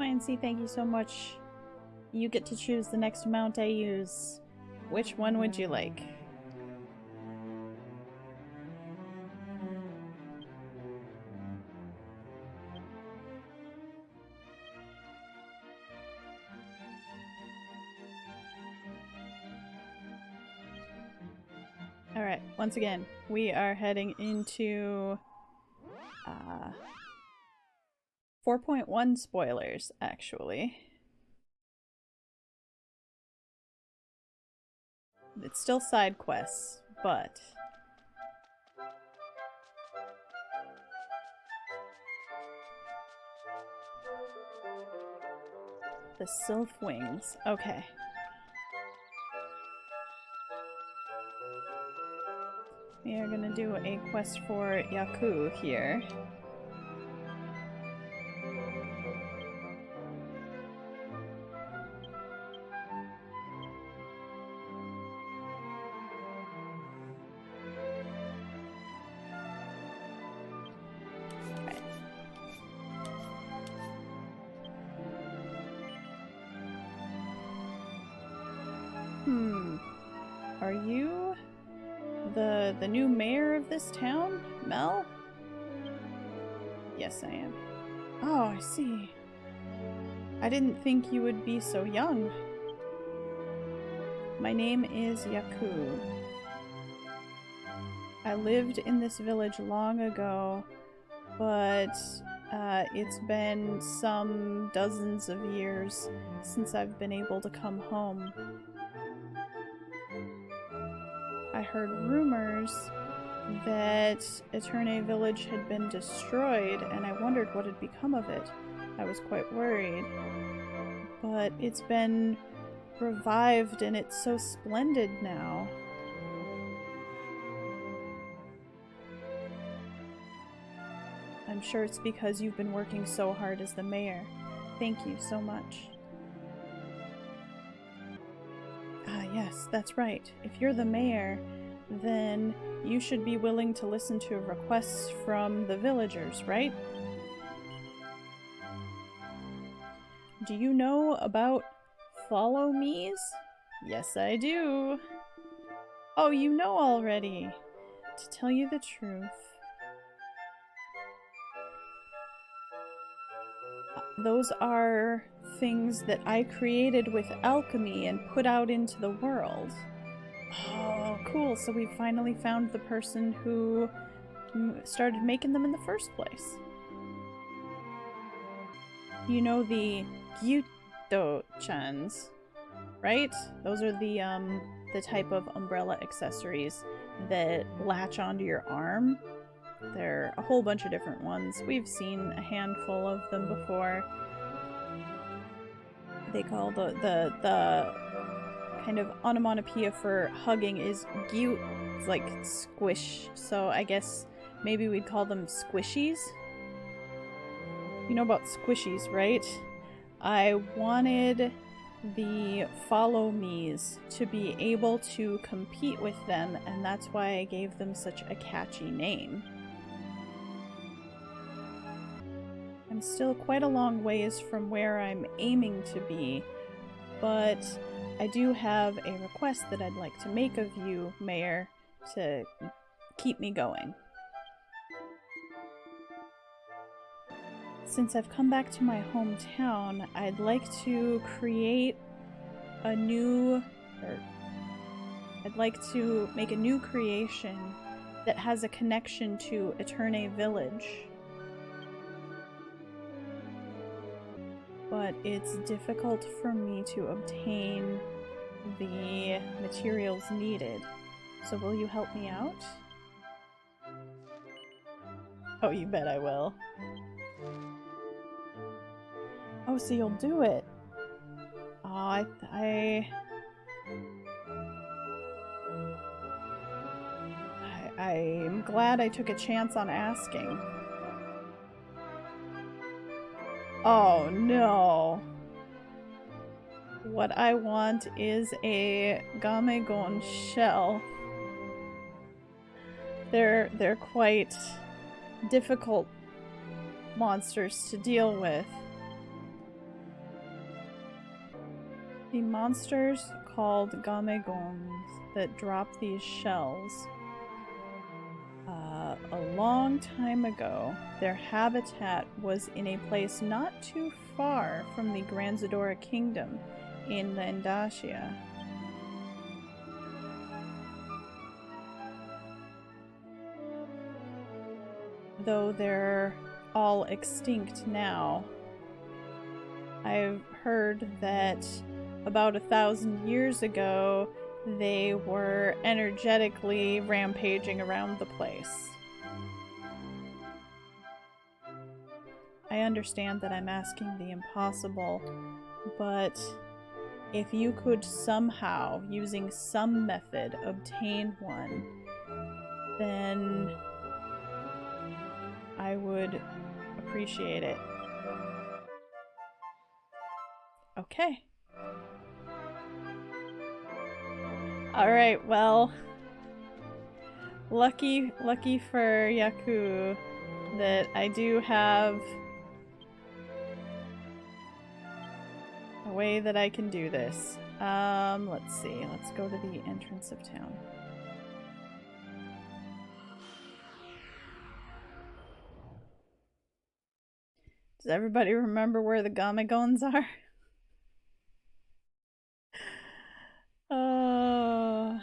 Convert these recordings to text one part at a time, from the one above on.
Nancy, thank you so much. You get to choose the next mount I use. Which one would you like? Alright, once again, we are heading into 4.1 spoilers, actually. It's still side quests, but... The Sylph Wings. Okay. We are gonna do a quest for Yaku here. Are you the new mayor of this town, Mel? Yes, I am. Oh, I see. I didn't think you would be so young. My name is Yaku. I lived in this village long ago, but it's been some dozens of years since I've been able to come home. I heard rumors that Eterne Village had been destroyed, and I wondered what had become of it. I was quite worried. But it's been revived, and it's so splendid now. I'm sure it's because you've been working so hard as the mayor. Thank you so much. Ah, yes, that's right. If you're the mayor, then you should be willing to listen to requests from the villagers, right? Do you know about follow me's? Yes, I do. Oh, you know already. To tell you the truth, those are things that I created with alchemy and put out into the world. Oh, cool. So we finally found the person who started making them in the first place. You know the Gyuto-chans, right? Those are the type of umbrella accessories that latch onto your arm. There are a whole bunch of different ones. We've seen a handful of them before. They call the kind of onomatopoeia for hugging is gyut. It's like squish. So I guess maybe we'd call them squishies. You know about squishies, right? I wanted the follow me's to be able to compete with them, and that's why I gave them such a catchy name. I'm still quite a long ways from where I'm aiming to be, but I do have a request that I'd like to make of you, Mayor, to keep me going. Since I've come back to my hometown, I'd like to create a new... I'd like to make a new creation that has a connection to Eterne Village. But it's difficult for me to obtain the materials needed. So will you help me out? Oh, you bet I will. Oh, so you'll do it. Oh, I'm glad I took a chance on asking. Oh no. What I want is a Gamegon shell. They're quite difficult monsters to deal with. The monsters called gamegons that drop these shells. A long time ago, their habitat was in a place not too far from the Granzadora Kingdom in Landacia. Though they're all extinct now, I've heard that about 1,000 years ago, they were energetically rampaging around the place. I understand that I'm asking the impossible, but if you could somehow, using some method, obtain one, then I would appreciate it. Okay. Alright, well, lucky for Yaku that I do have a way that I can do this. Let's see. Let's go to the entrance of town. Does everybody remember where the Gamegons are? Oh.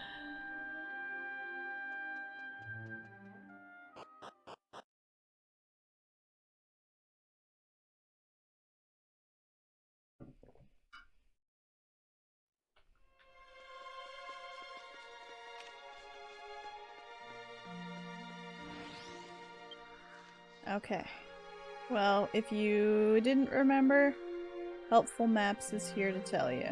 Okay. Well, if you didn't remember, Helpful Maps is here to tell you.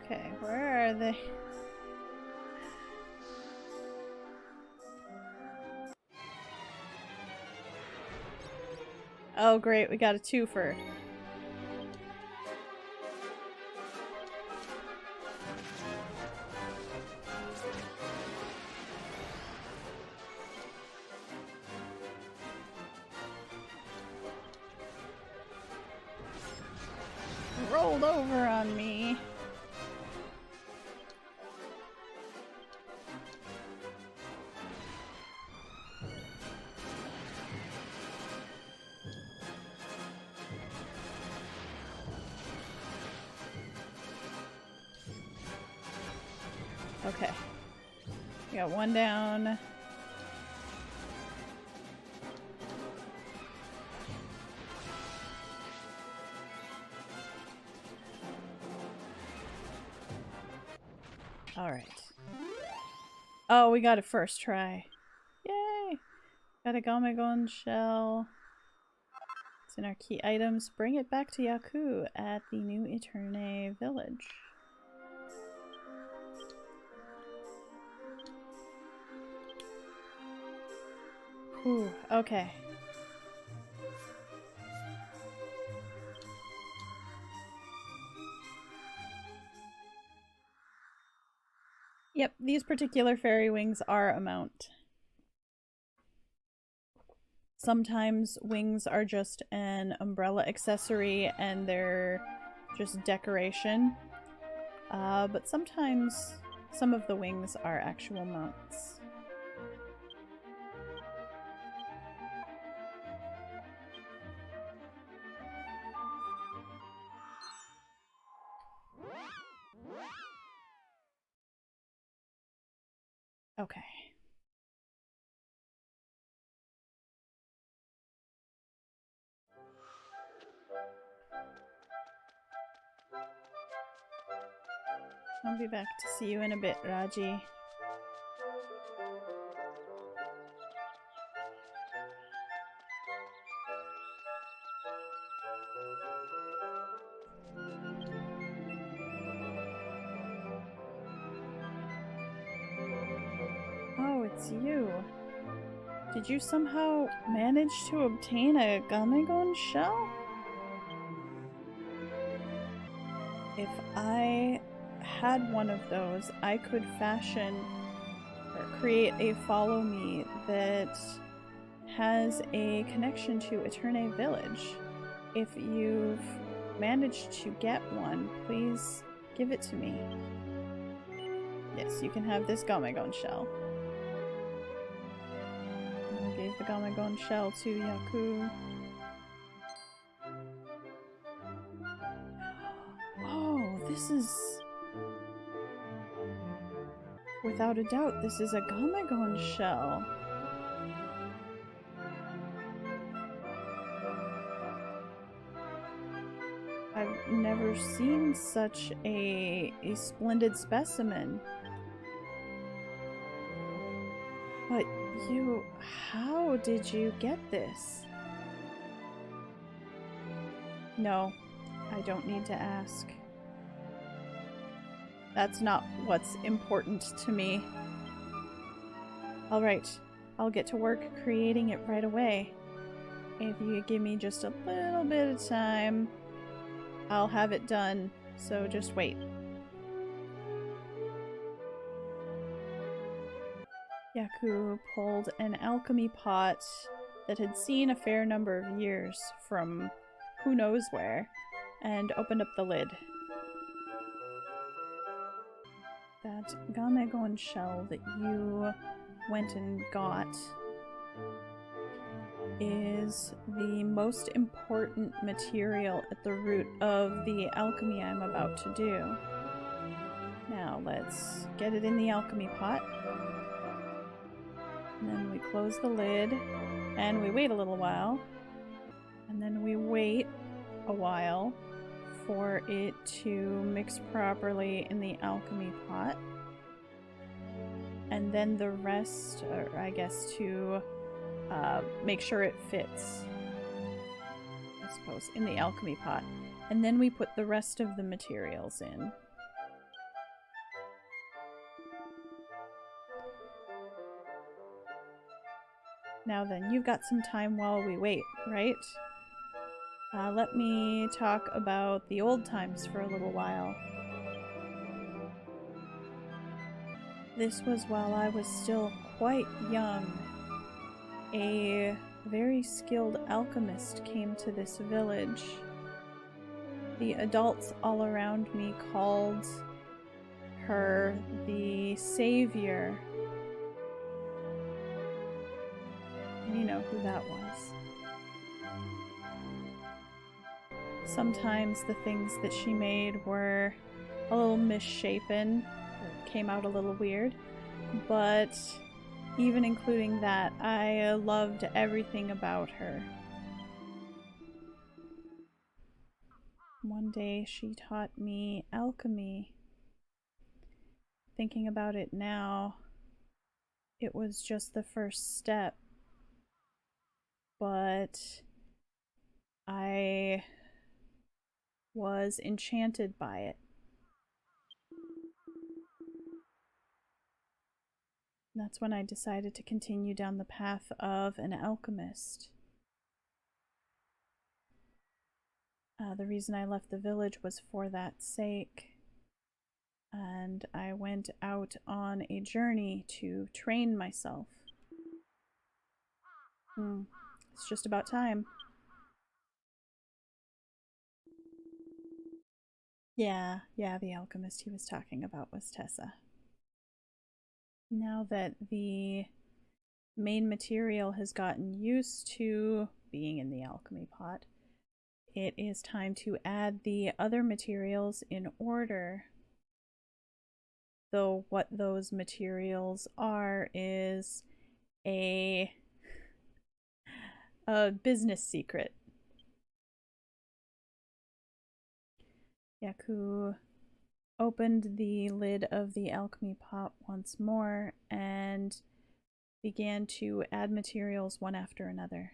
Okay, where are they? Oh great, we got a twofer. Rolled over on me. Okay. We got one down. Alright. Oh, we got it first try. Yay! Got a Gamegon shell. It's in our key items. Bring it back to Yaku at the New Eterne village. Ooh, okay. Yep, these particular fairy wings are a mount. Sometimes wings are just an umbrella accessory and they're just decoration. But sometimes some of the wings are actual mounts. Okay. I'll be back to see you in a bit, Raji. it's you. Did you somehow manage to obtain a Gamegon shell? If I had one of those, I could fashion or create a follow me that has a connection to Eterne Village. If you've managed to get one, please give it to me. Yes, you can have this Gamegon shell. I gave the Gamegon shell to Yaku. Oh, this is... Without a doubt, this is a Gamegon shell. I've never seen such a splendid specimen. But you... how did you get this? No, I don't need to ask. That's not what's important to me. Alright, I'll get to work creating it right away. If you give me just a little bit of time, I'll have it done, so just wait. Yaku pulled an alchemy pot that had seen a fair number of years from who knows where, and opened up the lid. That Gamegon shell that you went and got is the most important material at the root of the alchemy I'm about to do. Now let's get it in the alchemy pot. And then we close the lid, and we wait a little while. And then we wait a while for it to mix properly in the alchemy pot. And then the rest, or I guess to make sure it fits, I suppose, in the alchemy pot. And then we put the rest of the materials in. Now then, you've got some time while we wait, right? Let me talk about the old times for a little while. This was while I was still quite young. A very skilled alchemist came to this village. The adults all around me called her the Savior. You know who that was. Sometimes the things that she made were a little misshapen, or came out a little weird, but even including that, I loved everything about her. One day she taught me alchemy. Thinking about it now, it was just the first step. But I was enchanted by it. That's when I decided to continue down the path of an alchemist. The reason I left the village was for that sake. And I went out on a journey to train myself. It's just about time. Yeah, the alchemist he was talking about was Tessa. Now that the main material has gotten used to being in the alchemy pot, it is time to add the other materials in order. Though what those materials are is a business secret. Yaku opened the lid of the alchemy pot once more and began to add materials one after another.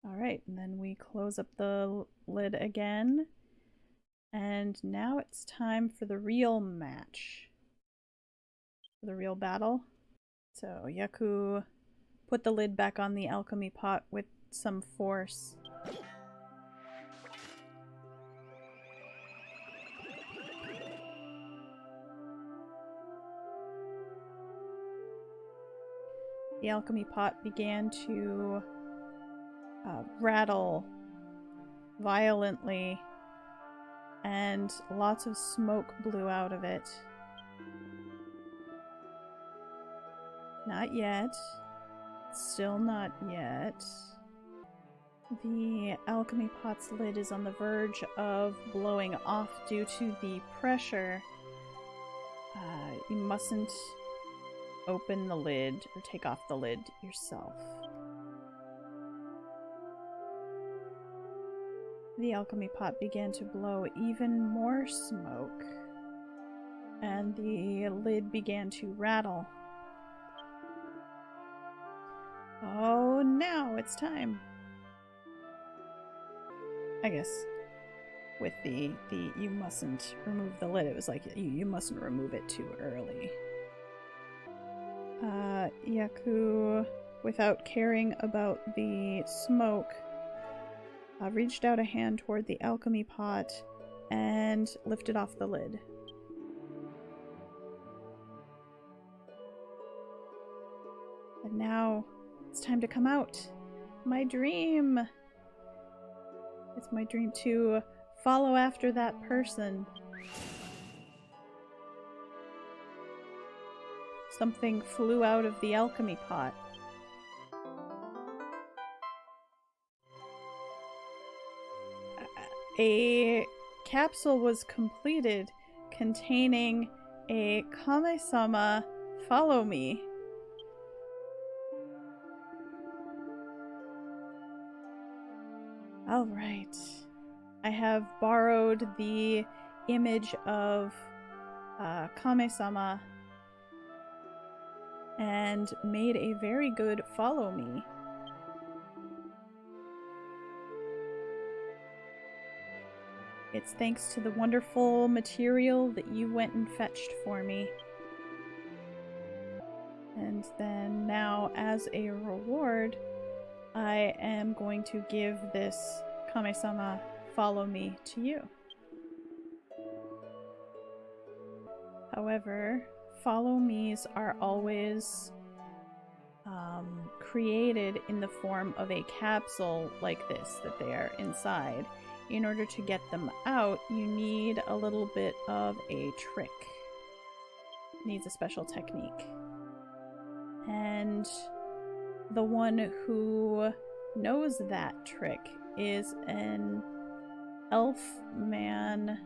Alright, and then we close up the lid again, And now it's time for the real match. For the real battle. So Yaku put the lid back on the alchemy pot with some force. The alchemy pot began to rattle violently, and lots of smoke blew out of it. Not yet. Still not yet. The alchemy pot's lid is on the verge of blowing off due to the pressure. You mustn't open the lid or take off the lid yourself. The alchemy pot began to blow even more smoke, and the lid began to rattle. Oh, now it's time. I guess with the you mustn't remove the lid, it was like you mustn't remove it too early. Yaku, without caring about the smoke, reached out a hand toward the alchemy pot and lifted off the lid. And now it's time to come out. My dream! It's my dream to follow after that person. Something flew out of the alchemy pot. A capsule was completed containing a Kame-sama follow me. Alright. I have borrowed the image of Kame-sama and made a very good follow me. It's thanks to the wonderful material that you went and fetched for me. And then now, as a reward, I am going to give this Kame-sama follow me to you. However, follow me's are always created in the form of a capsule like this that they are inside. In order to get them out, you need a little bit of a trick. It needs a special technique. And the one who knows that trick is an elf man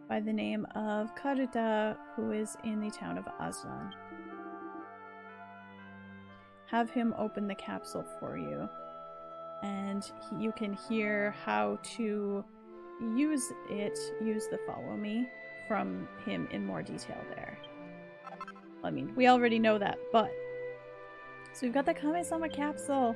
by the name of Karuta, who is in the town of Azlan. Have him open the capsule for you, and you can hear how to use the follow me from him in more detail there. I mean, we already know that, but... So we've got the Kame-sama capsule!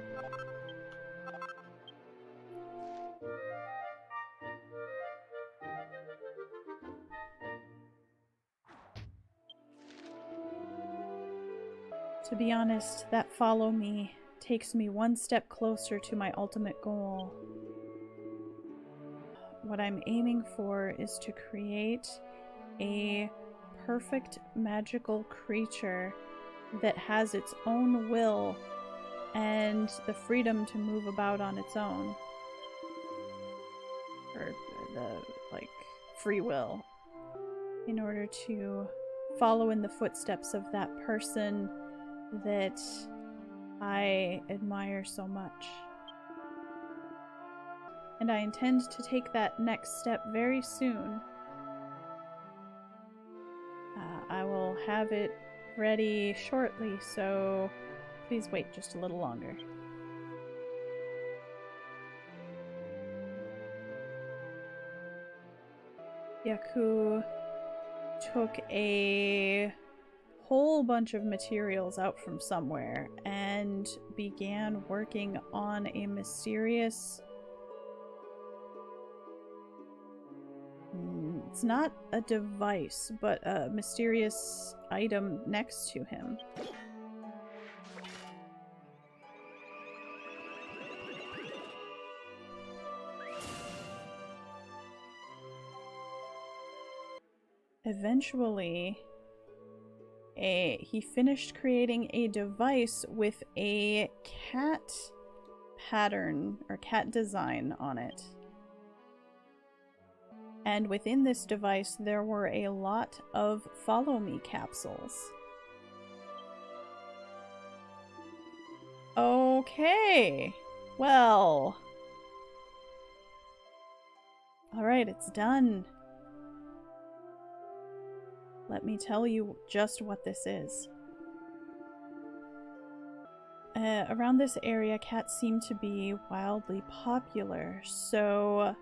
To be honest, that follow me takes me one step closer to my ultimate goal. What I'm aiming for is to create a perfect magical creature that has its own will and the freedom to move about on its own. Or the, free will. In order to follow in the footsteps of that person that I admire so much. And I intend to take that next step very soon. I will have it ready shortly, so please wait just a little longer. Yaku took a whole bunch of materials out from somewhere and began working on a mysterious It's not a device, but a mysterious item next to him. Eventually, he finished creating a device with a cat pattern or cat design on it. And within this device, there were a lot of Follow Me capsules. Okay. Well. Alright, it's done. Let me tell you just what this is. Around this area, cats seem to be wildly popular, so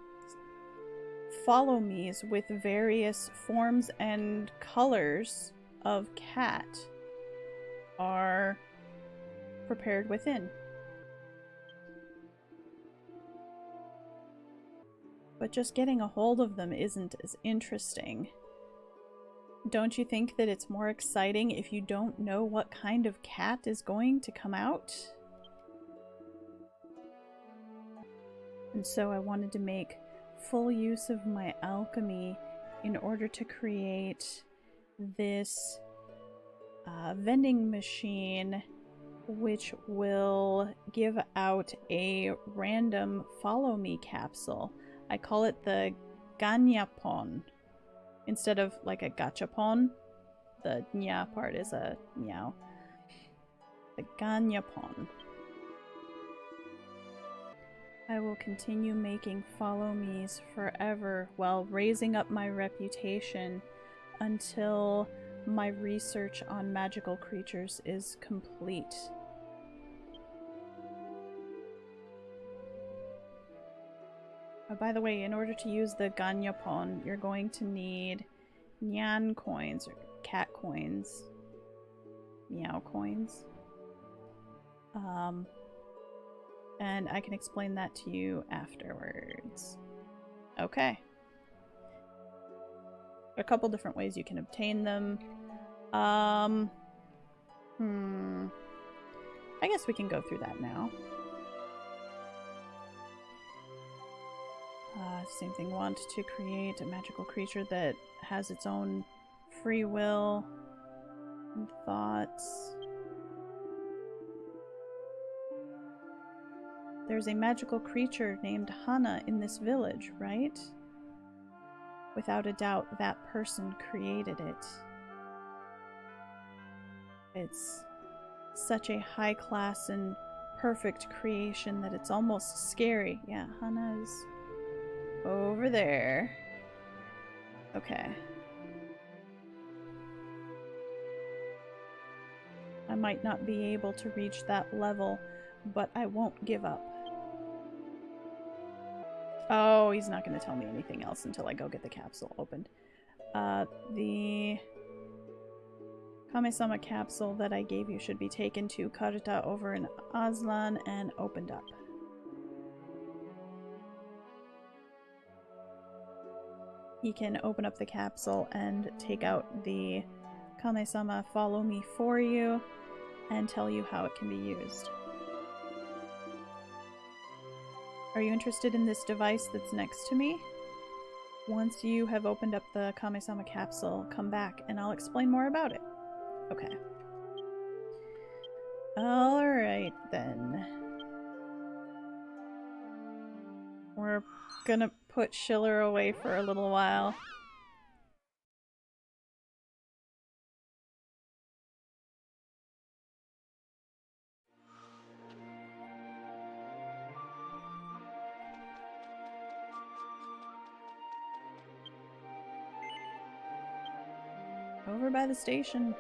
Follow Me's with various forms and colors of cat are prepared within. But just getting a hold of them isn't as interesting. Don't you think that it's more exciting if you don't know what kind of cat is going to come out? And so I wanted to make full use of my alchemy in order to create this vending machine which will give out a random Follow Me capsule. I call it the Ganyapon. Instead of like a gachapon, the nya part is a meow. The Ganyapon. I will continue making Follow Me's forever while raising up my reputation until my research on magical creatures is complete. By the way, in order to use the Ganyapon, you're going to need Nyan coins, or cat coins. Meow coins. And I can explain that to you afterwards. Okay. A couple different ways you can obtain them. I guess we can go through that now. Same thing, want to create a magical creature that has its own free will and thoughts. There's a magical creature named Hana in this village, right? Without a doubt, that person created it. It's such a high class and perfect creation that it's almost scary. Yeah, Hana's over there. Okay. I might not be able to reach that level, but I won't give up. Oh, he's not going to tell me anything else until I go get the capsule opened. The Kame-sama capsule that I gave you should be taken to Karuta over in Aslan and opened up. He can open up the capsule and take out the Kame-sama Follow Me for you and tell you how it can be used. Are you interested in this device that's next to me? Once you have opened up the Kame-sama capsule, come back and I'll explain more about it. Okay. Alright then. We're gonna put Schiller away for a little while. Over by the station.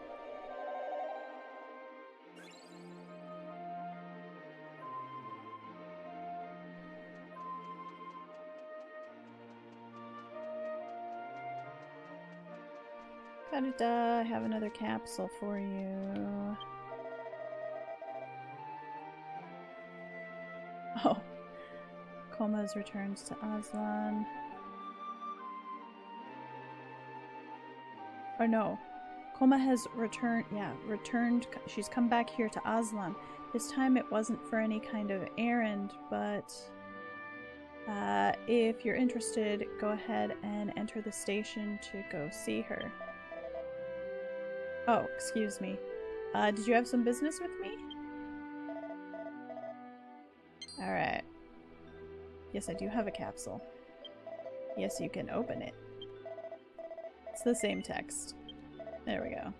Karuta, I have another capsule for you. Oh. Koma's returns to Aslan. Or no. Koma has returned. Yeah, returned. She's come back here to Aslan. This time it wasn't for any kind of errand, but if you're interested, go ahead and enter the station to go see her. Oh, excuse me. Did you have some business with me? Alright. Yes, I do have a capsule. Yes, you can open it. It's the same text. There we go.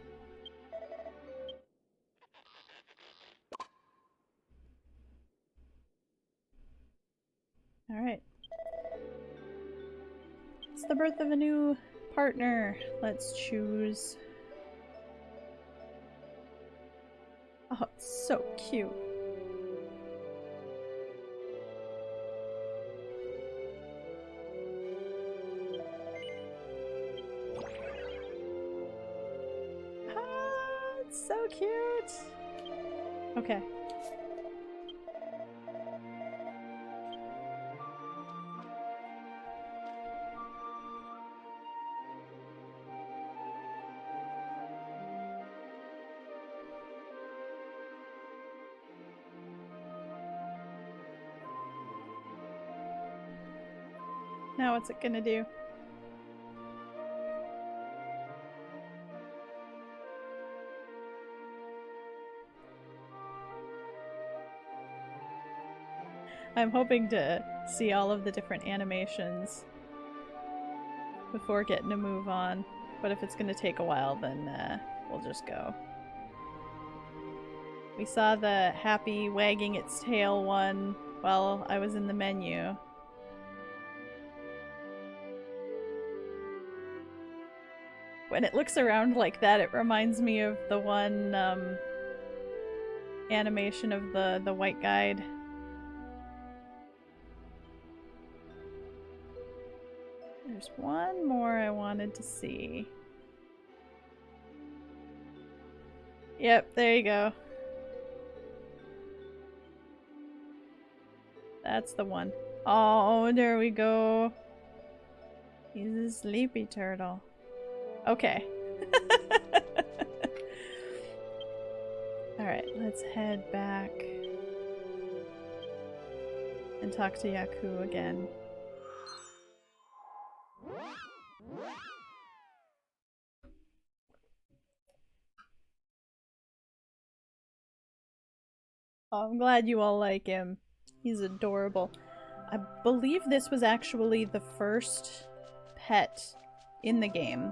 Alright. It's the birth of a new partner. Let's choose. Oh, it's so cute. Ah, it's so cute. Okay. Now what's it gonna do? I'm hoping to see all of the different animations before getting to move on. But if it's gonna take a while, then we'll just go. We saw the happy wagging its tail one while I was in the menu. When it looks around like that, it reminds me of the one animation of the white guide. There's one more I wanted to see. Yep, there you go. That's the one. Oh, there we go. He's a sleepy turtle. Okay. Alright, let's head back and talk to Yaku again. Oh, I'm glad you all like him. He's adorable. I believe this was actually the first pet in the game.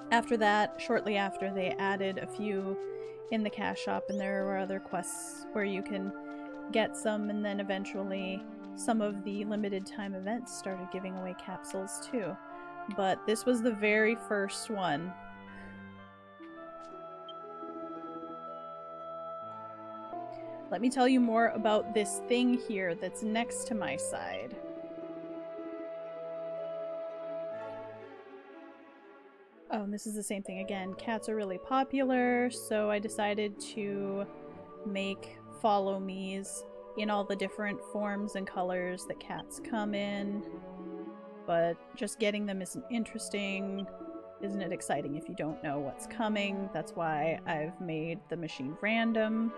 After that, shortly after, they added a few in the cash shop, and there were other quests where you can get some, and then eventually some of the limited time events started giving away capsules too. But this was the very first one. Let me tell you more about this thing here that's next to my side. Oh, and this is the same thing again. Cats are really popular, so I decided to make follow me's in all the different forms and colors that cats come in. But just getting them isn't interesting. Isn't it exciting if you don't know what's coming? That's why I've made the machine random.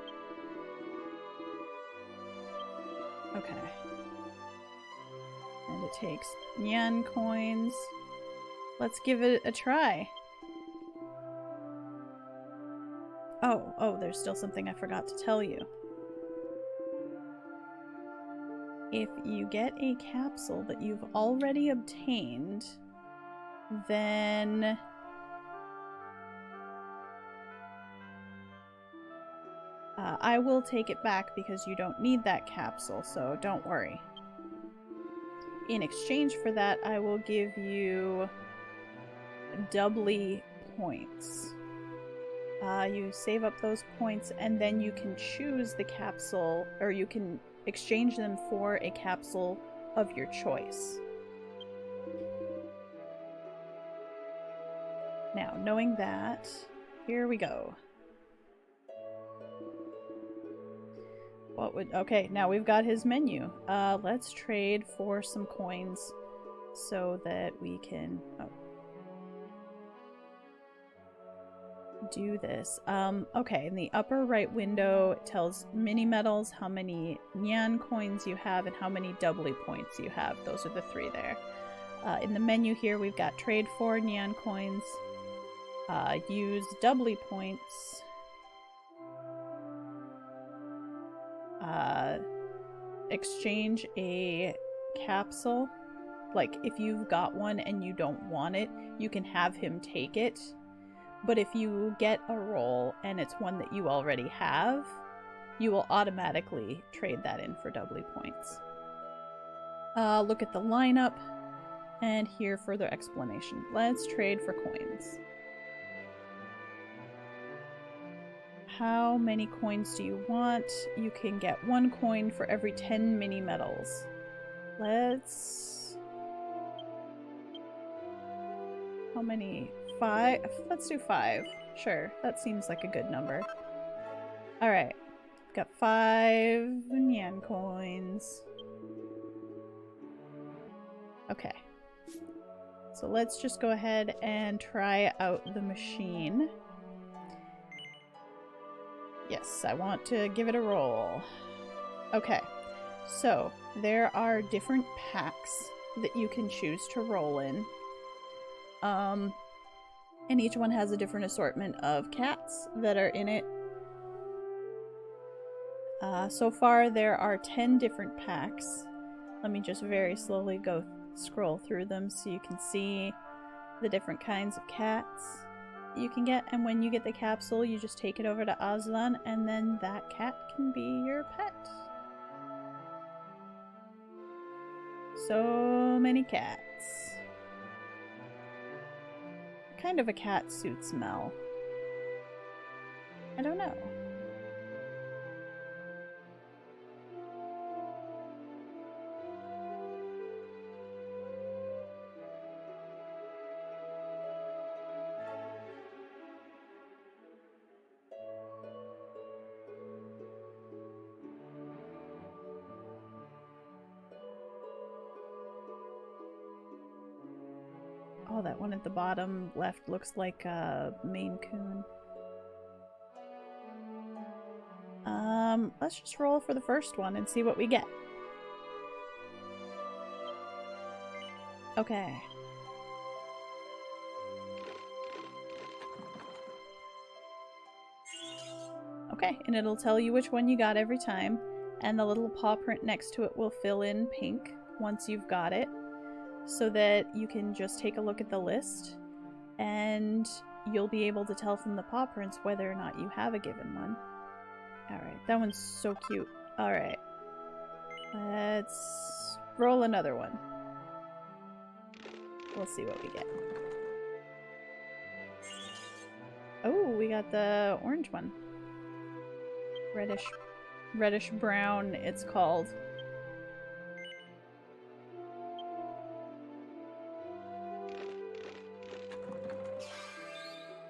Okay. And it takes yen coins. Let's give it a try. Oh, there's still something I forgot to tell you. If you get a capsule that you've already obtained, then I will take it back because you don't need that capsule, so don't worry. In exchange for that, I will give you doubly points. You save up those points and then you can choose the capsule, or you can exchange them for a capsule of your choice. Now, knowing that, here we go. Okay, now we've got his menu. Let's trade for some coins so that we can... Oh. do this. Okay, in the upper right window, it tells mini medals, how many nyan coins you have, and how many doubly points you have. Those are the 3 there. In the menu here, we've got trade for nyan coins, use doubly points, exchange a capsule. Like, if you've got one and you don't want it, you can have him take it. But if you get a roll and it's one that you already have, you will automatically trade that in for doubly points. Look at the lineup and hear further explanation. Let's trade for coins. How many coins do you want? You can get 1 coin for every 10 mini medals. How many? 5? Let's do 5. Sure, that seems like a good number. Alright, got 5 nyan coins. Okay. So let's just go ahead and try out the machine. Yes, I want to give it a roll. Okay, so there are different packs that you can choose to roll in. And each one has a different assortment of cats that are in it. So far there are 10 different packs. Let me just very slowly scroll through them so you can see the different kinds of cats you can get. And when you get the capsule, you just take it over to Aslan, and then that cat can be your pet. So many cats. What kind of a cat suits Mel? I don't know. Oh, that one at the bottom left looks like a Maine Coon. Let's just roll for the first one and see what we get. Okay. Okay, and it'll tell you which one you got every time, and the little paw print next to it will fill in pink once you've got it, so that you can just take a look at the list, and you'll be able to tell from the paw prints whether or not you have a given one. Alright, that one's so cute. Alright. Let's roll another one. We'll see what we get. Oh, we got the orange one. Reddish brown, it's called.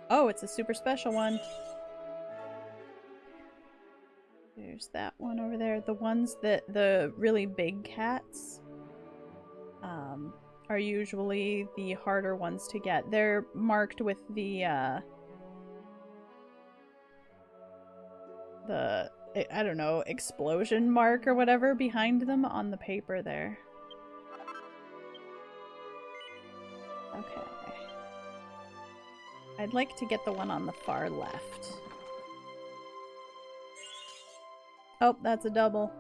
Oh, it's a super special one. There's that one over there. The ones that, the really big cats, are usually the harder ones to get. They're marked with the, I don't know, explosion mark or whatever behind them on the paper there. Okay. I'd like to get the one on the far left. Oh, that's a double.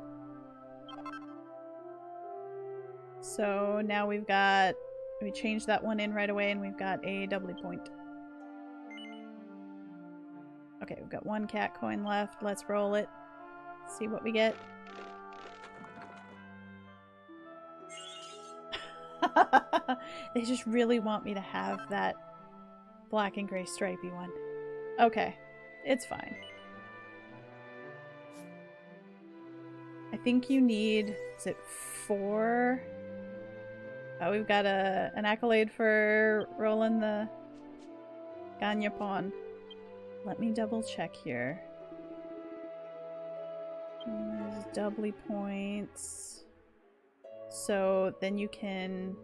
So now we changed that one in right away and we've got a doubly point. Okay, we've got 1 cat coin left. Let's roll it. See what we get. They just really want me to have that black and gray stripey one. Okay, it's fine. I think you need, is it 4? Oh, we've got an accolade for rolling the Ganyapon. Let me double check here. There's doubly points. So then you can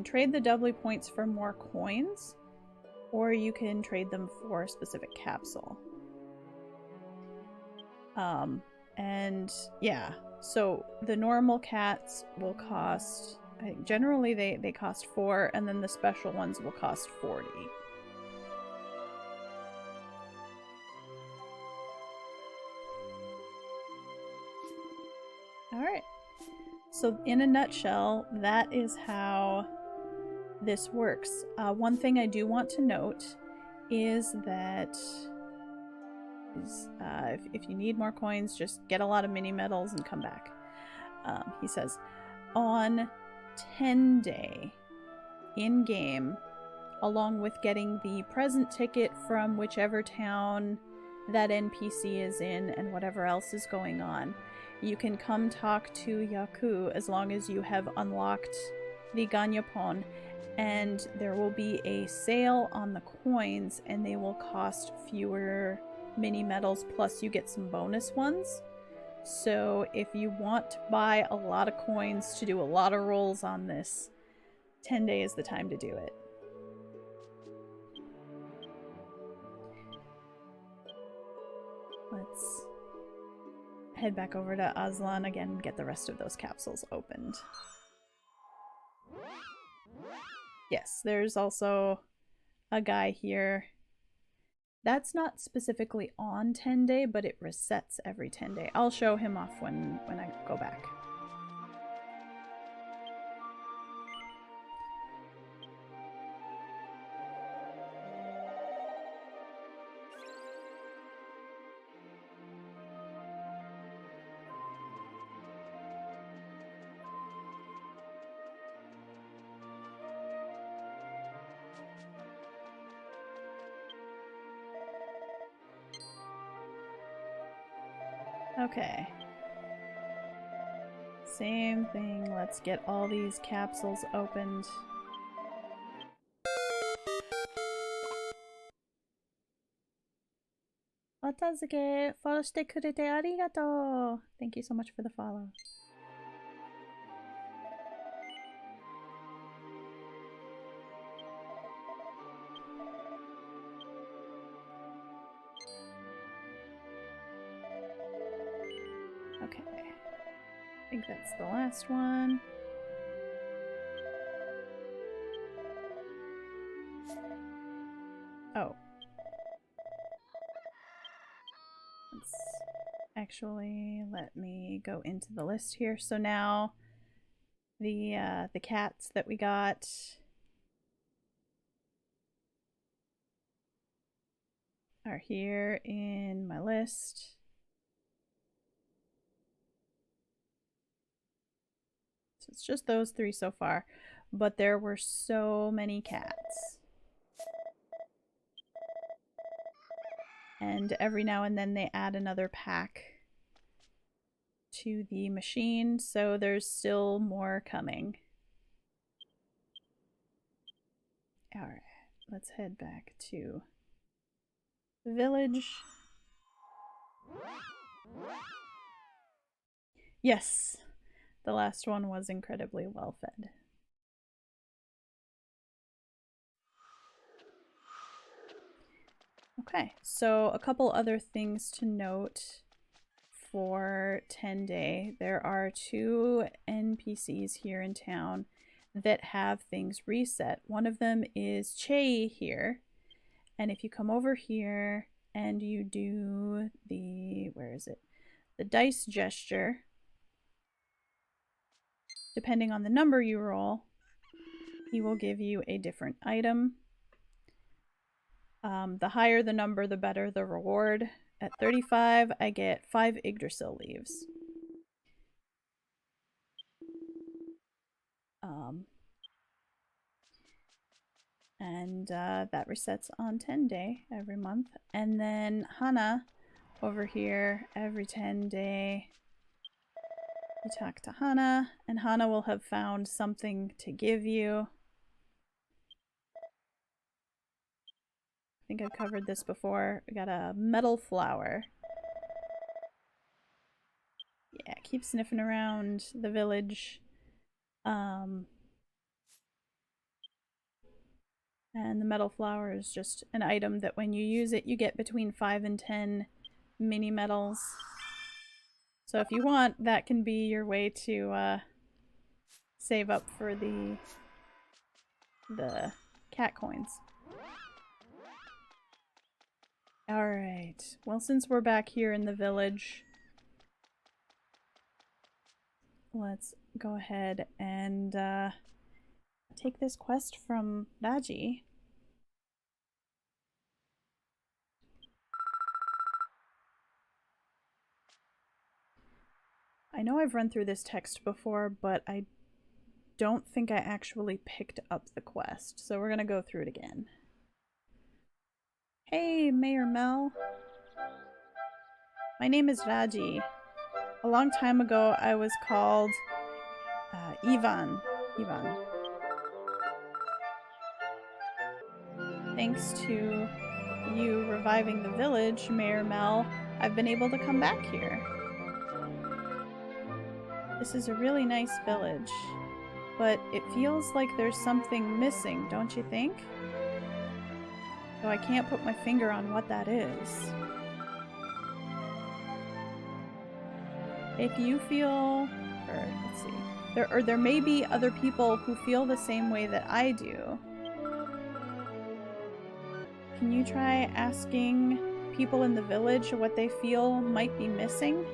trade the doubly points for more coins, or you can trade them for a specific capsule. And yeah, so the normal cats will cost, I think generally they cost 4, and then the special ones will cost 40. Alright, so in a nutshell, that is how this works. One thing I do want to note is that if you need more coins, just get a lot of mini medals and come back. He says, on 10 day in game, along with getting the present ticket from whichever town that NPC is in and whatever else is going on, you can come talk to Yaku as long as you have unlocked the Ganyapon, and there will be a sale on the coins and they will cost fewer mini medals, plus you get some bonus ones. So if you want to buy a lot of coins to do a lot of rolls on this, 10 days is the time to do it. Let's head back over to Aslan again and get the rest of those capsules opened. Yes, there's also a guy here. That's not specifically on 10 day, but it resets every 10 day. I'll show him off when I go back. Okay. Same thing. Let's get all these capsules opened. Watazuke, follow shite kurete arigato. Thank you so much for the follow. Okay. I think that's the last one. Oh. Let's actually let me go into the list here. So now the cats that we got are here in my list. So it's just those 3 so far, but there were so many cats. And every now and then they add another pack to the machine, so there's still more coming. Alright, let's head back to the village. Yes, the last one was incredibly well fed. Okay, so a couple other things to note for 10 day. There are 2 NPCs here in town that have things reset. One of them is Che here, and if you come over here and you do the, where is it? The dice gesture, depending on the number you roll, he will give you a different item. The higher the number, the better the reward. At 35, I get 5 Yggdrasil leaves. And that resets on 10 day every month. And then Hana over here every 10 day. You talk to Hana, and Hana will have found something to give you. I think I've covered this before. We got a metal flower. Yeah, keep sniffing around the village. And the metal flower is just an item that when you use it, you get between 5 and 10 mini medals. So if you want, that can be your way to save up for the cat coins. Alright, well, since we're back here in the village, let's go ahead and take this quest from Raji. I know I've run through this text before, but I don't think I actually picked up the quest, so we're gonna go through it again. Hey, Mayor Mel. My name is Raji. A long time ago, I was called Ivan. Thanks to you reviving the village, Mayor Mel, I've been able to come back here. This is a really nice village, but it feels like there's something missing, don't you think? Though I can't put my finger on what that is. If you feel, or let's see, there may be other people who feel the same way that I do. Can you try asking people in the village what they feel might be missing?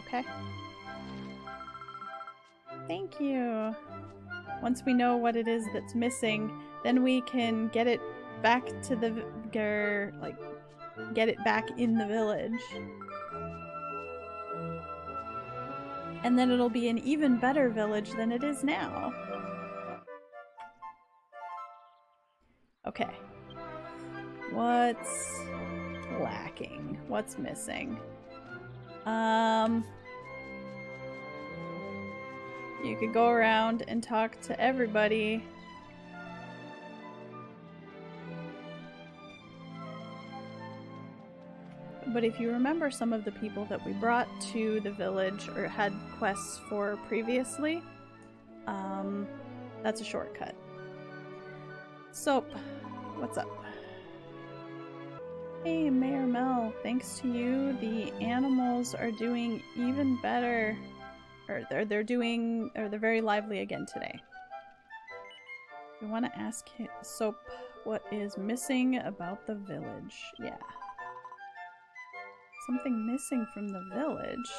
Okay. Thank you. Once we know what it is that's missing, then we can get it back to the, get it back in the village. And then it'll be an even better village than it is now. Okay. What's lacking? What's missing? You could go around and talk to everybody. But if you remember some of the people that we brought to the village or had quests for previously, that's a shortcut. Soap, what's up? Hey, Mayor Mel, thanks to you, the animals are doing even better. Or they're very lively again today. We want to ask Soap what is missing about the village. Yeah. Something missing from the village?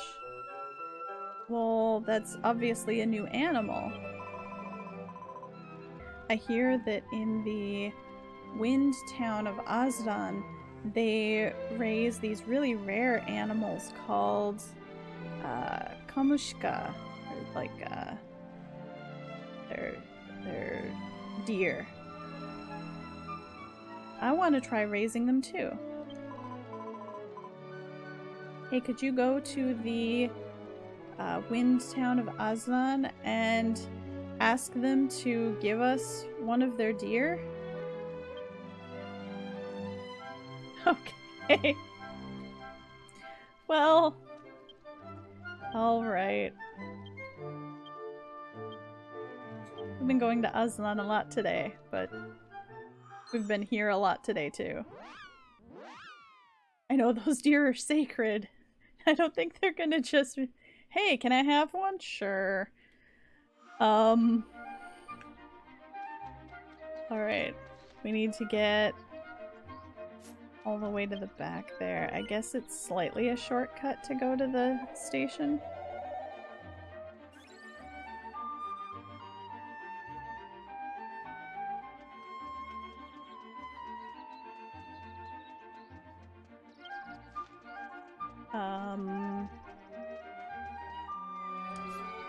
Well, that's obviously a new animal. I hear that in the wind town of Azdan, they raise these really rare animals called kamushka, or like they're deer. I want to try raising them too. Hey, could you go to the wind town of Azlan and ask them to give us one of their deer? Okay. Well, alright. We've been going to Azlan a lot today, but we've been here a lot today too. I know those deer are sacred. I don't think they're gonna just... Hey, can I have one? Sure. Alright. We need to get all the way to the back there. I guess it's slightly a shortcut to go to the station.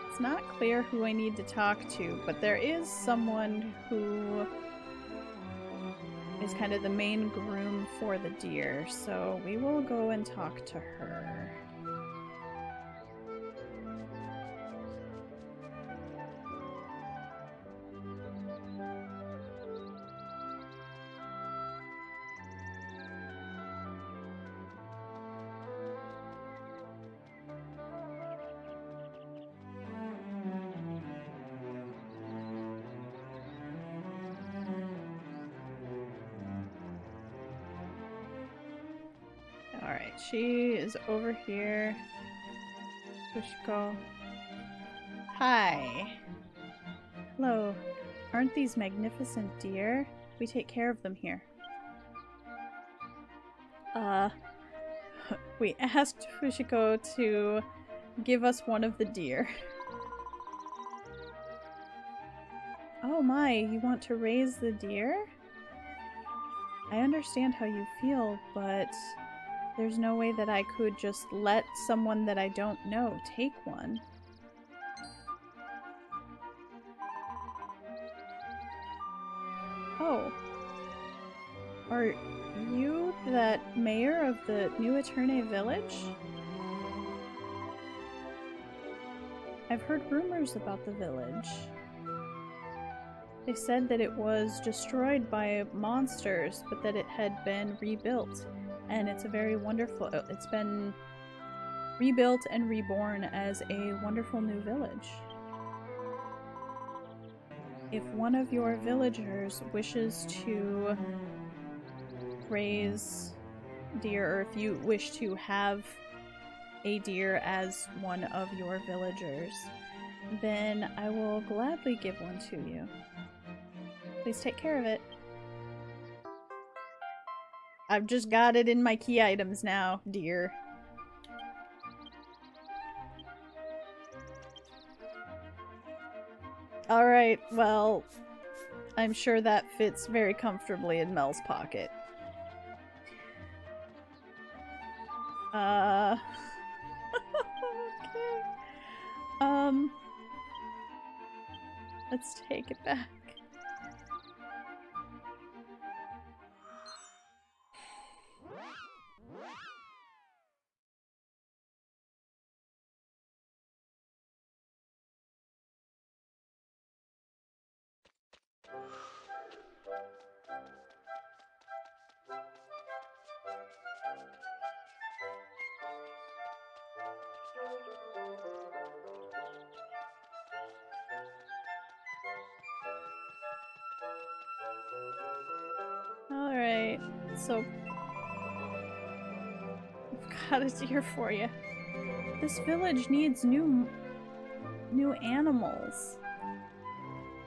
It's not clear who I need to talk to, but there is someone who is kind of the main groom for the deer, so we will go and talk to her. she is over here. Fushiko. Hi. Hello. Aren't these magnificent deer? We take care of them here. We asked Fushiko to give us one of the deer. Oh my, you want to raise the deer? I understand how you feel, but there's no way that I could just let someone that I don't know take one. Oh. Are you that mayor of the New Eterne village? I've heard rumors about the village. They said that it was destroyed by monsters, but that it had been rebuilt. And it's a very wonderful... It's been rebuilt and reborn as a wonderful new village. If one of your villagers wishes to raise deer, or if you wish to have a deer as one of your villagers, then I will gladly give one to you. Please take care of it. I've just got it in my key items now, dear. Alright, well, I'm sure that fits very comfortably in Mel's pocket. Okay. Let's take it back. Alright, so I've got a deer for you. This village needs new animals.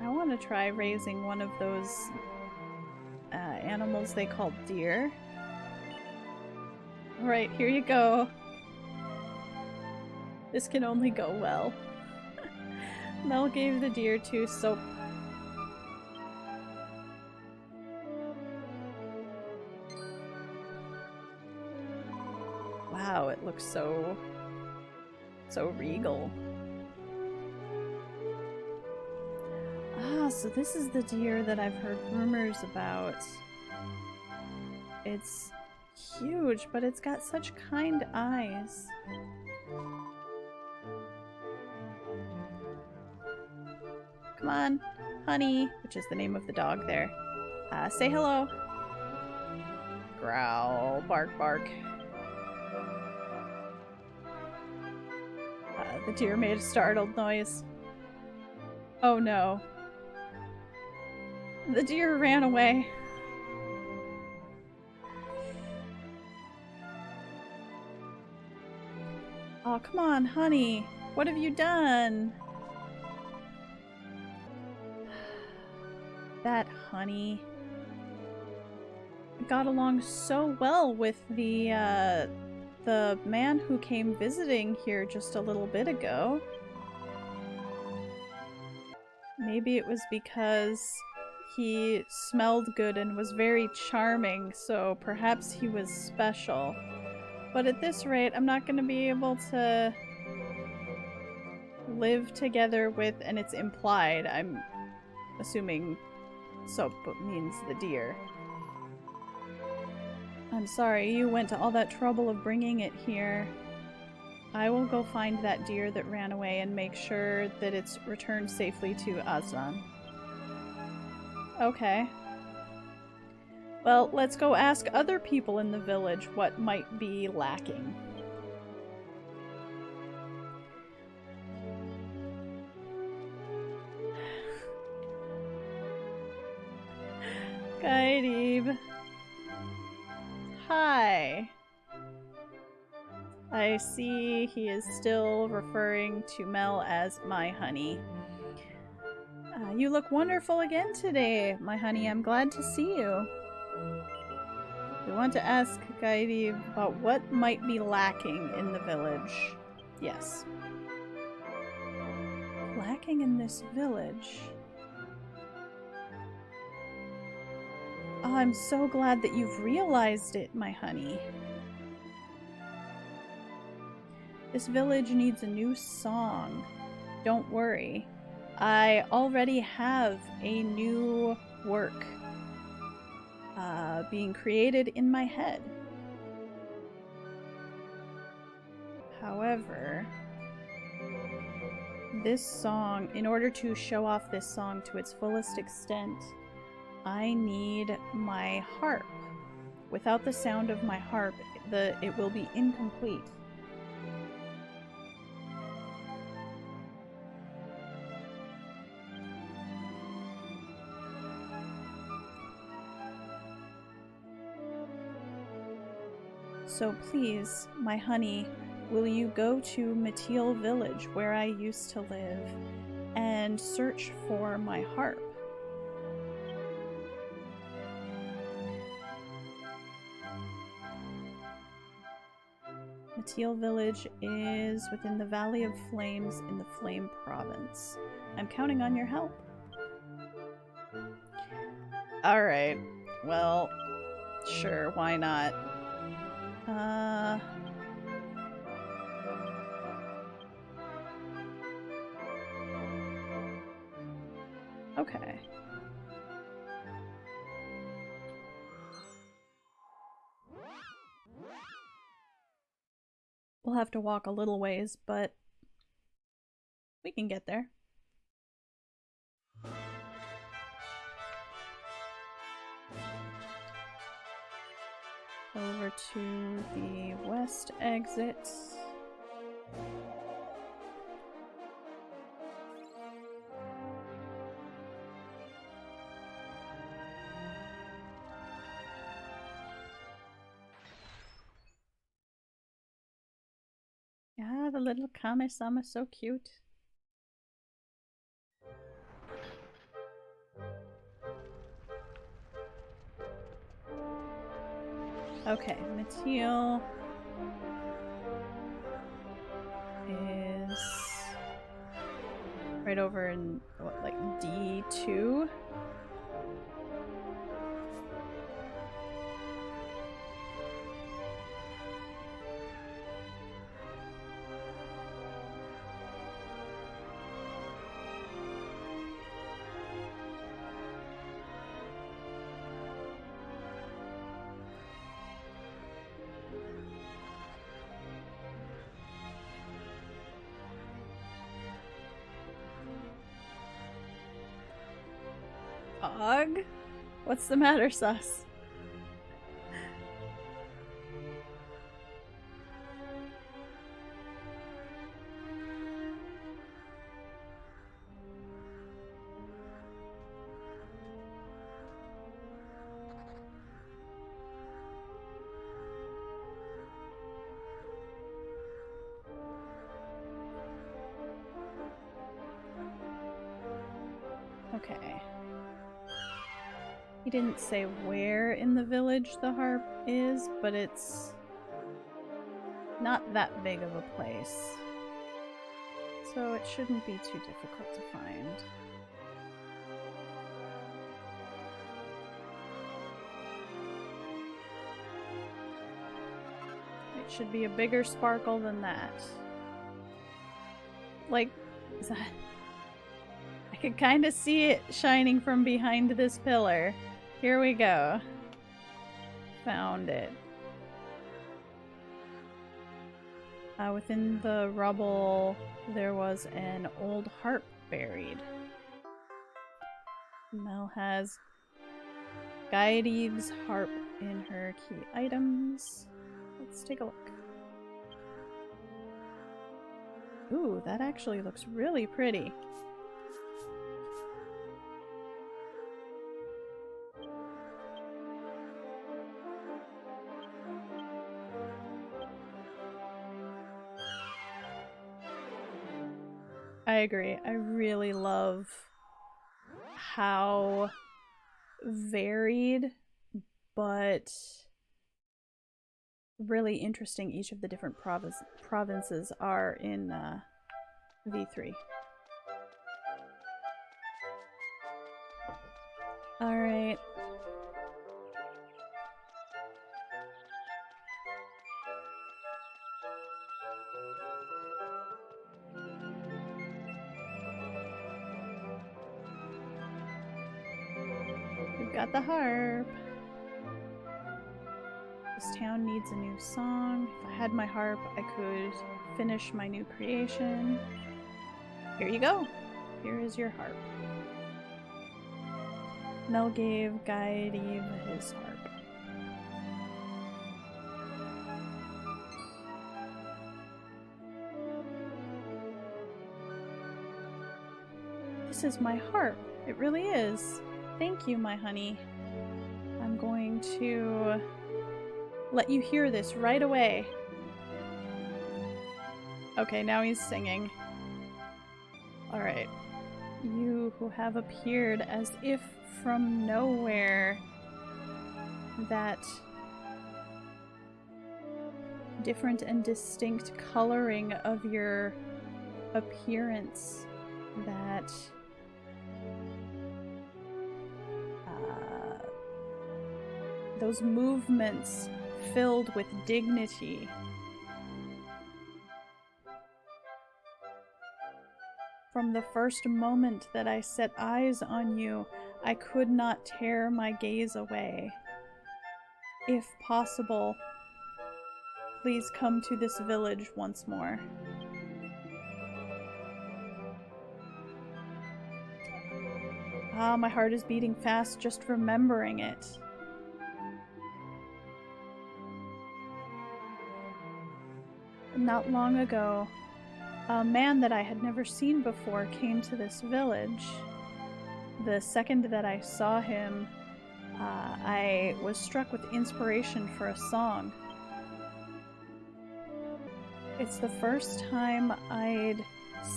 I want to try raising one of those animals they call deer. Alright, here you go. This can only go well. Mel gave the deer to Soap. Wow, it looks so regal. Ah, so this is the deer that I've heard rumors about. It's huge, but it's got such kind eyes. Come on, Honey, which is the name of the dog there. Say hello. Growl, bark, bark. The deer made a startled noise. Oh no. The deer ran away. Oh, come on, Honey. What have you done? That Honey got along so well with the man who came visiting here just a little bit ago. Maybe it was because he smelled good and was very charming, so perhaps he was special. But at this rate, I'm not going to be able to live together with, and it's implied, I'm assuming Soap means the deer. I'm sorry you went to all that trouble of bringing it here. I will go find that deer that ran away and make sure that it's returned safely to Azan. Okay. Well, let's go ask other people in the village what might be lacking. Gaidib. Hi. I see he is still referring to Mel as my honey. You look wonderful again today, my honey. I'm glad to see you. We want to ask Gaidi about what might be lacking in the village. Yes. Lacking in this village? Oh, I'm so glad that you've realized it, my honey. This village needs a new song. Don't worry. I already have a new work being created in my head. However, this song, in order to show off this song to its fullest extent, I need my harp. Without the sound of my harp, it will be incomplete. So please, my honey, will you go to Mateel Village, where I used to live, and search for my harp? Mateel Village is within the Valley of Flames in the Flame Province. I'm counting on your help. Alright, well, sure, why not? Okay. We'll have to walk a little ways, but we can get there. Over to the west exit. Yeah, the little Kame-sama, so cute. Okay, Mateel is right over in, what, like D2? Ugh? What's the matter, sus? Okay. He didn't say where in the village the harp is, but it's not that big of a place. So it shouldn't be too difficult to find. It should be a bigger sparkle than that. Like, is that... I can kind of see it shining from behind this pillar. Here we go. Found it. Within the rubble, there was an old harp buried. Mel has Gaidiv's harp in her key items. Let's take a look. Ooh, that actually looks really pretty. I agree. I really love how varied but really interesting each of the different provinces are in V3. Alright. We've got the harp. This town needs a new song. If I had my harp, I could finish my new creation. Here you go. Here is your harp. Mel gave Gaideve his harp. This is my harp. It really is. Thank you, my honey. I'm going to let you hear this right away. Okay, now he's singing. Alright. You who have appeared as if from nowhere, that different and distinct coloring of your appearance, that those movements filled with dignity. From the first moment that I set eyes on you, I could not tear my gaze away. If possible, please come to this village once more. Ah, my heart is beating fast just remembering it. Not long ago, a man that I had never seen before came to this village. The second that I saw him, I was struck with inspiration for a song. It's the first time I'd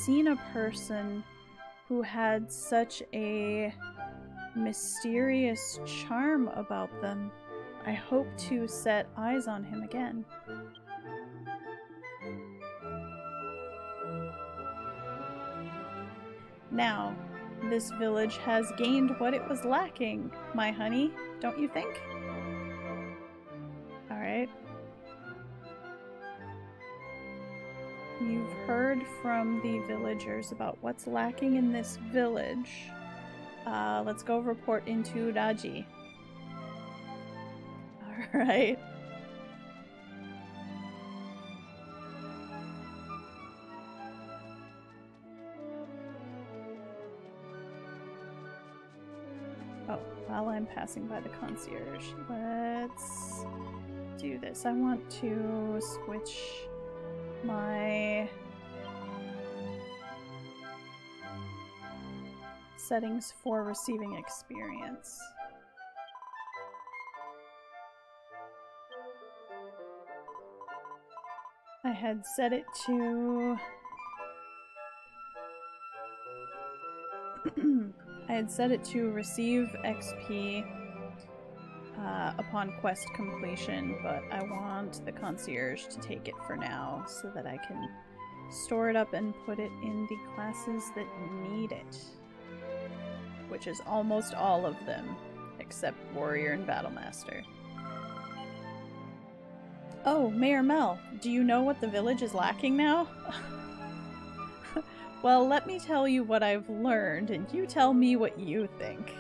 seen a person who had such a mysterious charm about them. I hope to set eyes on him again. Now, this village has gained what it was lacking, my honey, don't you think? Alright. You've heard from the villagers about what's lacking in this village. Let's go report into Raji. Alright. Oh, while I'm passing by the concierge, let's do this. I want to switch my settings for receiving experience. I had set it to receive XP upon quest completion, but I want the concierge to take it for now so that I can store it up and put it in the classes that need it, which is almost all of them except Warrior and Battlemaster. Oh, Mayor Mel, do you know what the village is lacking now? Well, let me tell you what I've learned, and you tell me what you think.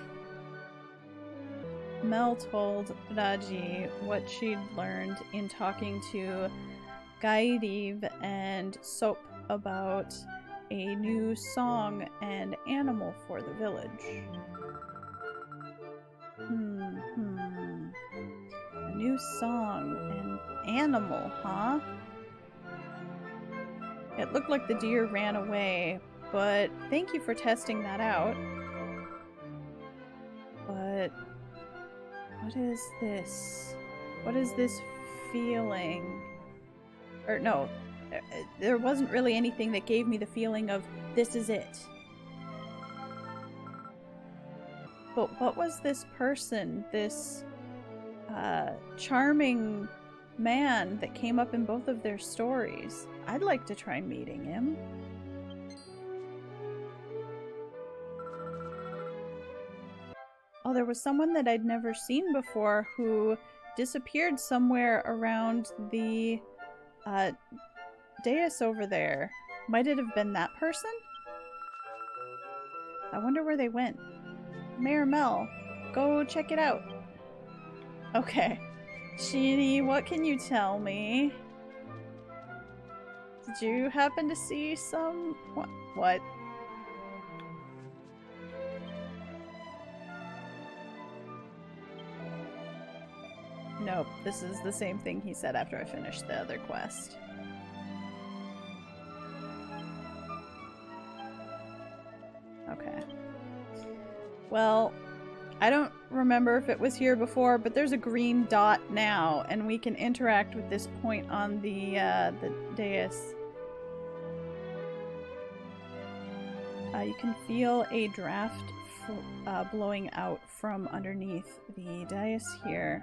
Mel told Raji what she'd learned in talking to Gaideve and Soap about a new song and animal for the village. A new song and animal, huh? It looked like the deer ran away, but thank you for testing that out. But what is this? What is this feeling? Or no, there wasn't really anything that gave me the feeling of This is it. But what was this person, this charming man that came up in both of their stories? I'd like to try meeting him. Oh, there was someone that I'd never seen before who disappeared somewhere around the dais over there. Might it have been that person? I wonder where they went. Mayor Mel, go check it out. Okay. Sheeny, what can you tell me? Did you happen to see some... What? Nope, this is the same thing he said after I finished the other quest. Okay. Well, I don't remember if it was here before, but there's a green dot now, and we can interact with this point on the dais. You can feel a draft blowing out from underneath the dais here.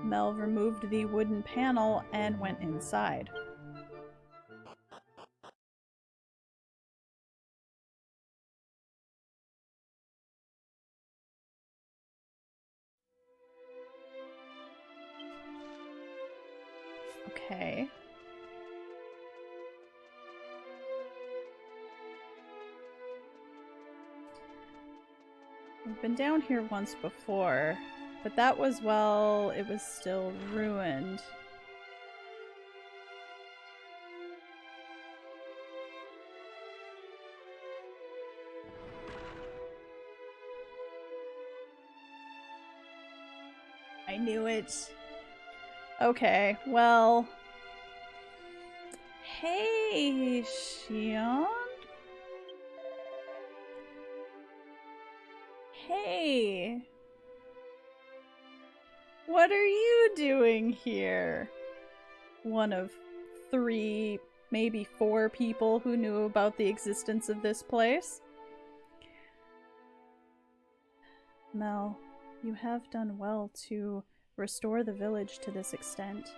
Mel removed the wooden panel and went inside. Okay. We've been down here once before. But that was while it was still ruined. I knew it. Okay, well... Hey, Xion? Hey! What are you doing here? One of 3, maybe 4 people who knew about the existence of this place. Mel, you have done well to restore the village to this extent.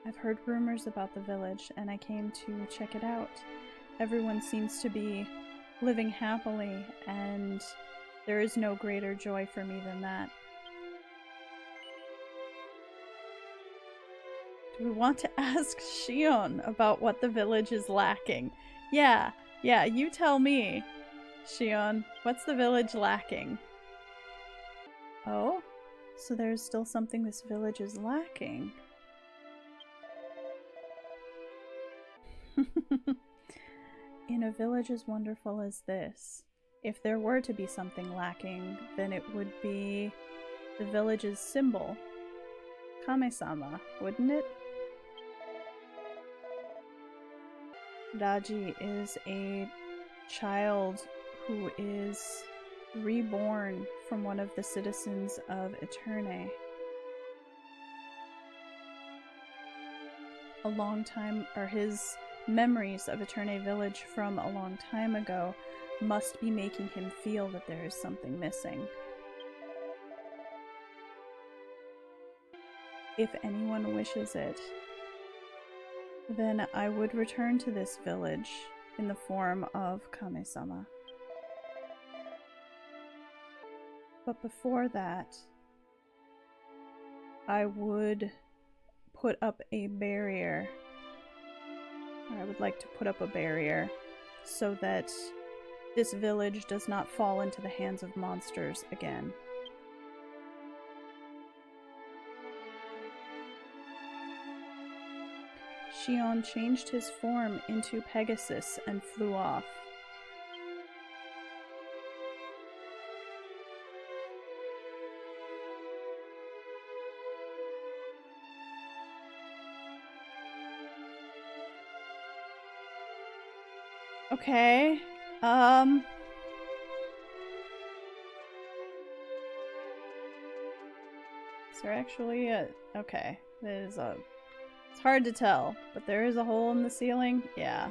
I've heard rumors about the village, and I came to check it out. Everyone seems to be living happily, and there is no greater joy for me than that. Do we want to ask Xion about what the village is lacking? Yeah, you tell me. Xion, what's the village lacking? Oh? So there's still something this village is lacking. In a village as wonderful as this, if there were to be something lacking, then it would be the village's symbol. Kame-sama, wouldn't it? Raji is a child who is reborn from one of the citizens of Eternae. A long time, or his memories of Eternae Village from a long time ago must be making him feel that there is something missing. If anyone wishes it, then I would return to this village in the form of Kame-sama. But before that, I would put up a barrier. I would like to put up a barrier so that this village does not fall into the hands of monsters again. Xion changed his form into Pegasus and flew off. Okay, is there actually a... Okay, there's a It's hard to tell, but there is a hole in the ceiling. Yeah.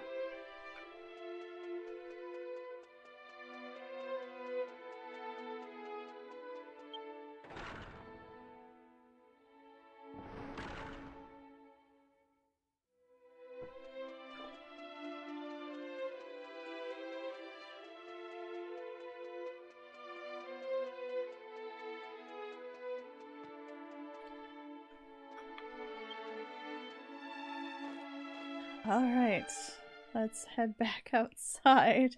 Alright, let's head back outside.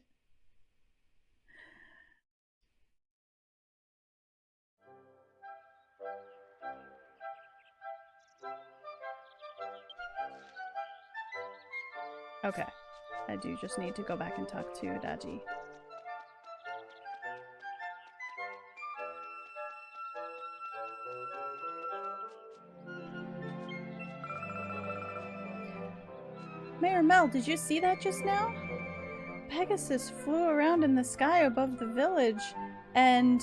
Okay, I do just need to go back and talk to Adachi. Mayor Mel, did you see that just now? Pegasus flew around in the sky above the village and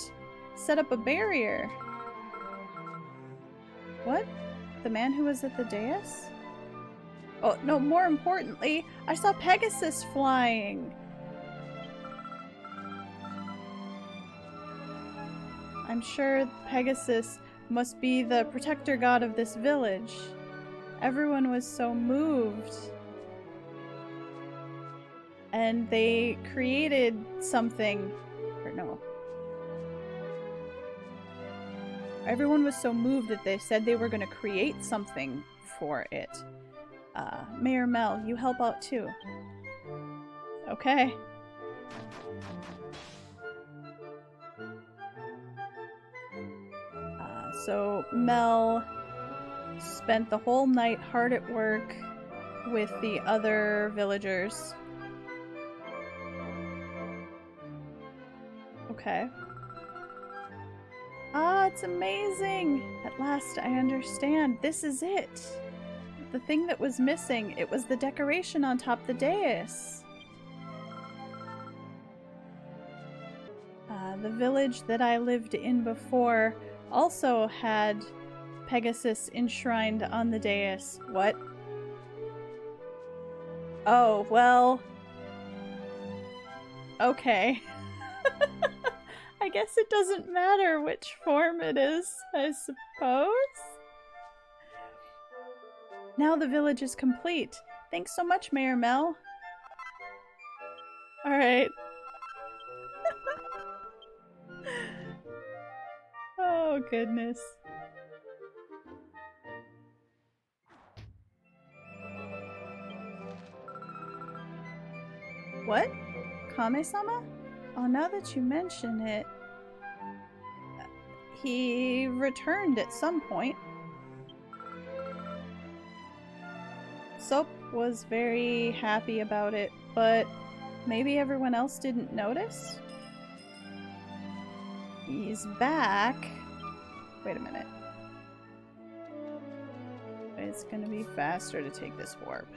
set up a barrier. What? The man who was at the dais? Oh, no, more importantly, I saw Pegasus flying! I'm sure Pegasus must be the protector god of this village. Everyone was so moved. And they created something, or no. Everyone was so moved that they said they were going to create something for it. Mayor Mel, you help out too. Okay. So Mel spent the whole night hard at work with the other villagers. Okay. Ah, it's amazing! At last I understand. This is it! The thing that was missing, it was the decoration on top the dais. The village that I lived in before also had Pegasus enshrined on the dais. What? Oh, well... Okay. I guess it doesn't matter which form it is, I suppose? Now the village is complete. Thanks so much, Mayor Mel. Alright. Oh, goodness. What? Kame-sama? Oh, now that you mention it... He returned at some point. Soap was very happy about it, but maybe everyone else didn't notice? He's back. Wait a minute. It's gonna be faster to take this warp.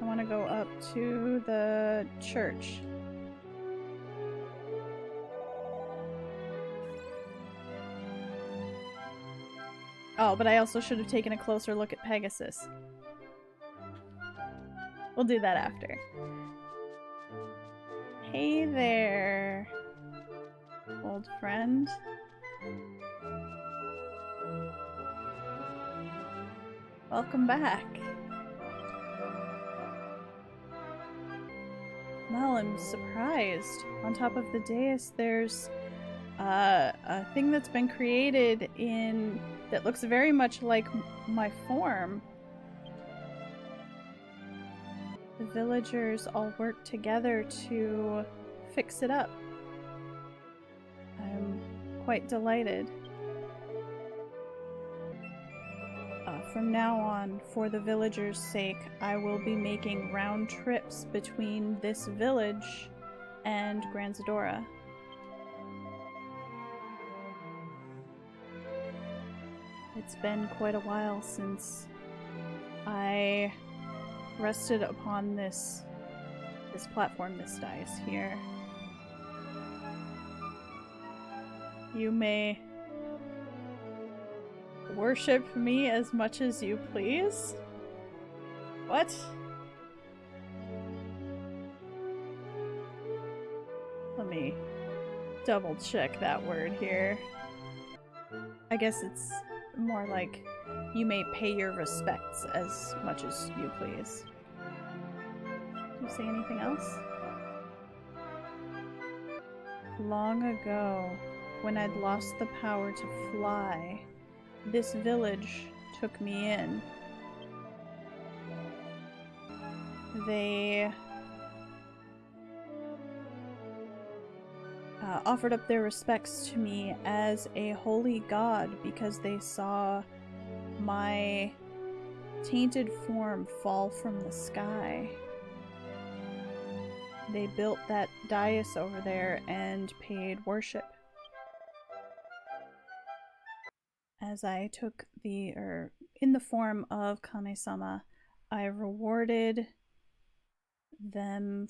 I want to go up to the church. Oh, but I also should have taken a closer look at Pegasus. We'll do that after. Hey there, old friend. Welcome back. Well, I'm surprised. On top of the dais, there's a thing that's been created in that looks very much like my form. The villagers all work together to fix it up. I'm quite delighted. From now on, for the villagers' sake, I will be making round trips between this village and Gran Zadora. It's been quite a while since I rested upon this platform, this dais here. You may Worship me as much as you please? What? Let me double check that word here. I guess it's more like you may pay your respects as much as you please. Do you say anything else? Long ago, when I'd lost the power to fly, this village took me in. They offered up their respects to me as a holy god because they saw my tainted form fall from the sky. They built that dais over there and paid worship. As I took in the form of Kame-sama, I rewarded them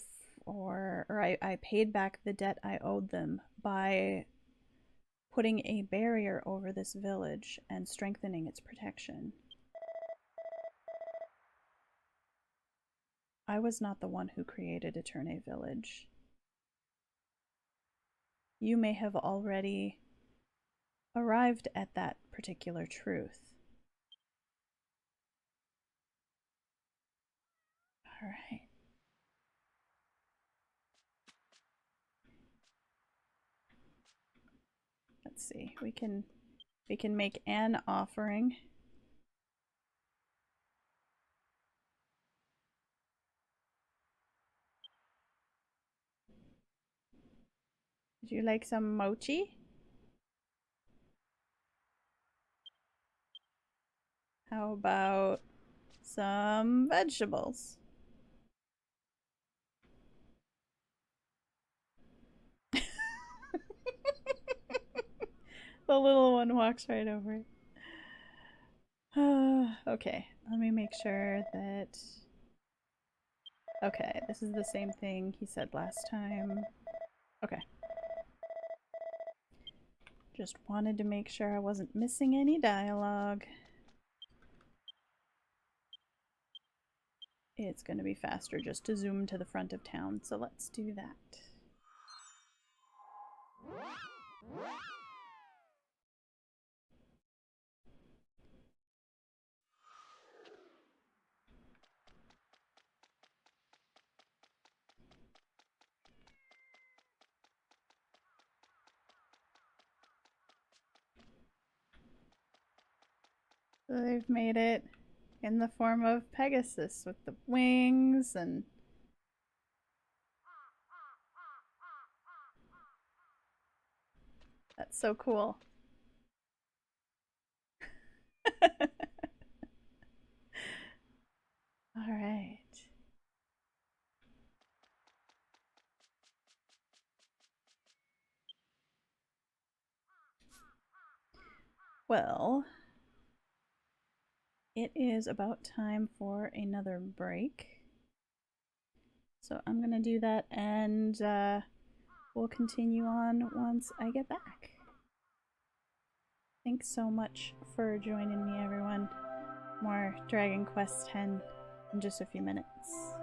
I paid back the debt I owed them by putting a barrier over this village and strengthening its protection. I was not the one who created Eterne Village. You may have already arrived at that particular truth. All right. Let's see. We can make an offering. Would you like some mochi? How about some vegetables? The little one walks right over it. Okay, let me make sure that... Okay, this is the same thing he said last time. Okay. Just wanted to make sure I wasn't missing any dialogue. It's going to be faster just to zoom to the front of town, so let's do that. So they've made it in the form of Pegasus with the wings and... That's so cool. All right. Well, it is about time for another break. So I'm gonna do that and we'll continue on once I get back. Thanks so much for joining me, everyone. More Dragon Quest X in just a few minutes.